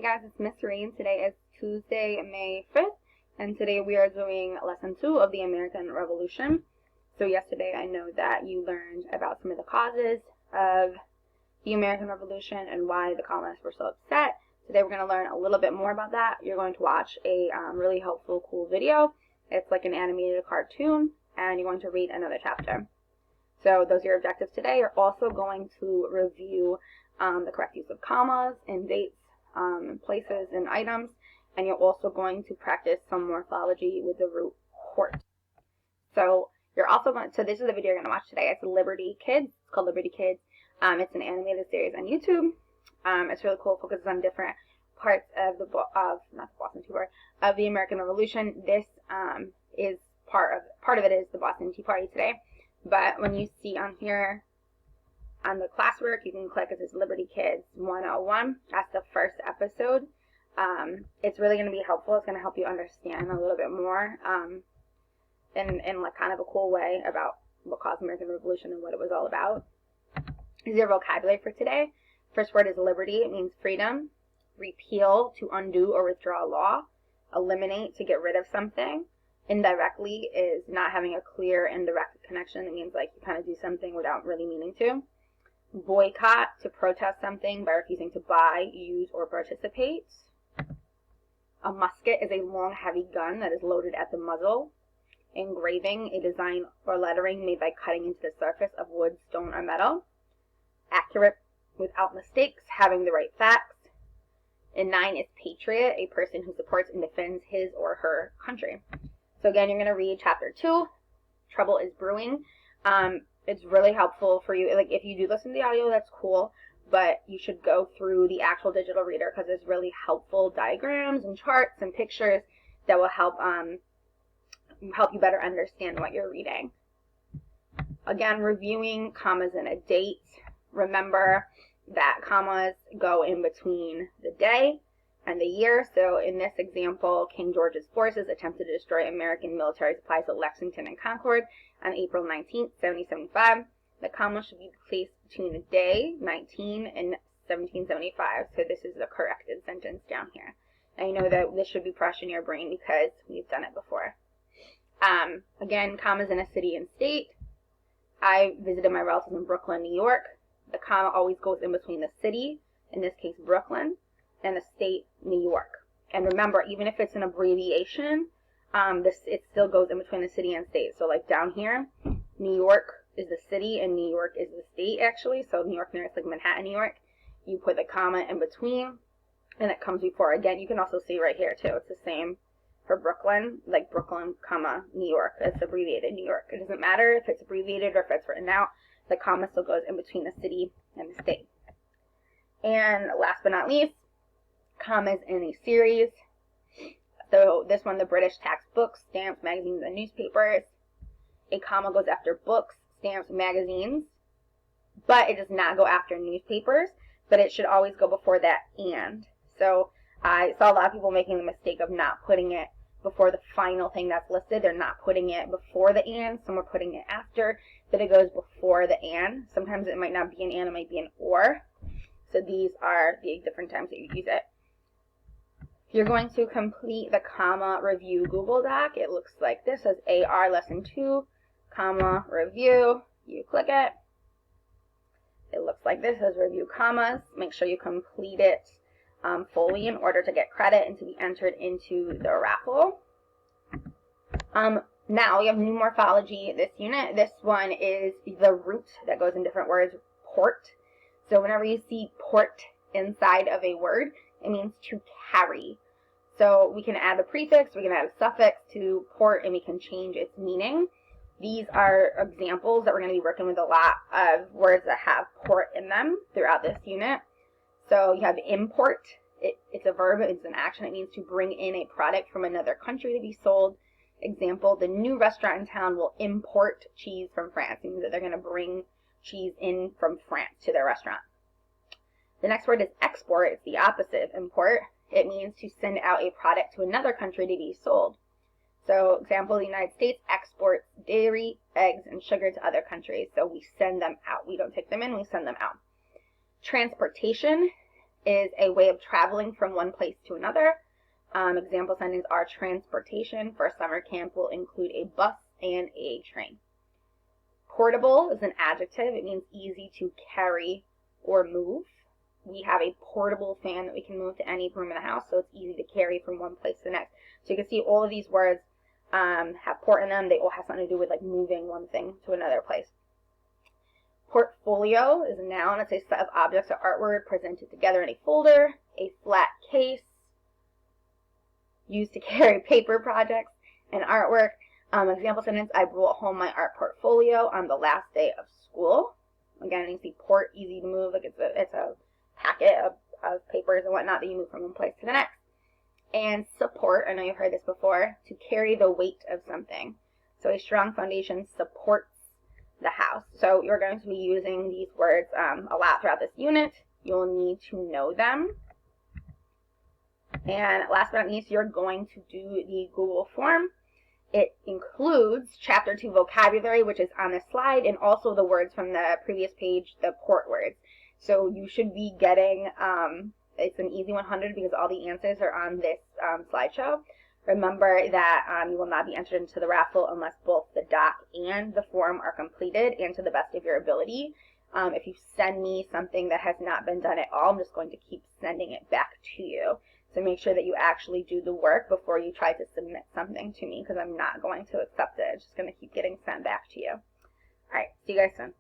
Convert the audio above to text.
Hey guys, it's Miss Rain. Today is Tuesday, May 5th, and today we are doing lesson 2 of the American Revolution. So yesterday I know that you learned about some of the causes of the American Revolution and why the colonists were so upset. Today we're going to learn a little bit more about that. You're going to watch a really helpful, cool video. It's like an animated cartoon, and you're going to read another chapter. So those are your objectives today. You're also going to review the correct use of commas and dates, places and items, and you're also going to practice some morphology with the root port. So you're also going to, so this is the video you're going to watch today. It's Liberty Kids. It's called Liberty Kids. It's an animated series on YouTube. It's really cool. It focuses on different parts of the of the American Revolution. This is part of it is the Boston Tea Party today. But when you see on here on the classwork, you can click it says Liberty Kids 101. That's the first episode. It's really going to be helpful. It's going to help you understand a little bit more in like kind of a cool way about what caused the American Revolution and what it was all about. Here's your vocabulary for today. First word is liberty. It means freedom. Repeal, to undo or withdraw a law. Eliminate, to get rid of something. Indirectly is not having a clear and direct connection. It means like you kind of do something without really meaning to. Boycott, to protest something by refusing to buy, use, or participate. A musket is a long, heavy gun that is loaded at the muzzle. Engraving, a design or lettering made by cutting into the surface of wood, stone, or metal. Accurate, without mistakes, having the right facts. And 9 is patriot, a person who supports and defends his or her country. So again, you're going to read chapter 2. Trouble is brewing. It's really helpful for you. Like if you do listen to the audio, that's cool. But you should go through the actual digital reader because there's really helpful diagrams and charts and pictures that will help you better understand what you're reading. Again, reviewing commas and a date. Remember that commas go in between the day and the year. So in this example, King George's forces attempted to destroy American military supplies at Lexington and Concord on April 19, 1775. The comma should be placed between the day, 19, and 1775. So this is the corrected sentence down here. And you know that this should be fresh in your brain because we've done it before. Again, commas in a city and state. I visited my relatives in Brooklyn, New York. The comma always goes in between the city, in this case Brooklyn, and the state, New York. And remember, even if it's an abbreviation, it still goes in between the city and state. So like down here, New York is the city and New York is the state actually. So New York, nearest like Manhattan, New York. You put the comma in between and it comes before. Again, you can also see right here too. It's the same for Brooklyn, like Brooklyn, comma, New York. It's abbreviated New York. It doesn't matter if it's abbreviated or if it's written out. The comma still goes in between the city and the state. And last but not least, commas in a series. So this one, the British tax books, stamps, magazines, and newspapers. A comma goes after books, stamps, magazines, but it does not go after newspapers, but it should always go before that and. So I saw a lot of people making the mistake of not putting it before the final thing that's listed. They're not putting it before the and. Some are putting it after, but it goes before the and. Sometimes it might not be an and, it might be an or. So these are the different times that you use it. You're going to complete the comma review Google Doc. It looks like this. It says AR lesson 2, comma review. You click it. It looks like this. It says review commas. Make sure you complete it fully in order to get credit and to be entered into the raffle. Now we have new morphology this unit. This one is the root that goes in different words, port. So whenever you see port inside of a word, it means to carry. So we can add a prefix, we can add a suffix to port, and we can change its meaning. These are examples that we're going to be working with a lot of words that have port in them throughout this unit. So you have import. It's a verb, it's an action. It means to bring in a product from another country to be sold. Example, the new restaurant in town will import cheese from France. It means that they're going to bring cheese in from France to their restaurant. The next word is export. It's the opposite of import. It means to send out a product to another country to be sold. So, example, the United States exports dairy, eggs, and sugar to other countries. So we send them out. We don't take them in, we send them out. Transportation is a way of traveling from one place to another. Example sentences are transportation for summer camp will include a bus and a train. Portable is an adjective. It means easy to carry or move. We have a portable fan that we can move to any room in the house, so it's easy to carry from one place to the next. So you can see all of these words have port in them. They all have something to do with like moving one thing to another place. Portfolio is a noun. It's a set of objects or artwork presented together in a folder. A flat case used to carry paper projects and artwork. Example sentence, I brought home my art portfolio on the last day of school. Again, you see port, easy to move, like it's a packet of papers and whatnot that you move from one place to the next. And support, I know you've heard this before, to carry the weight of something. So a strong foundation supports the house. So you're going to be using these words a lot throughout this unit. You'll need to know them. And last but not least, you're going to do the Google form. It includes Chapter 2 vocabulary, which is on this slide, and also the words from the previous page, the port words. So you should be getting, it's an easy 100 because all the answers are on this slideshow. Remember that you will not be entered into the raffle unless both the doc and the form are completed and to the best of your ability. If you send me something that has not been done at all, I'm just going to keep sending it back to you. So make sure that you actually do the work before you try to submit something to me, because I'm not going to accept it. It's just going to keep getting sent back to you. All right, see you guys soon.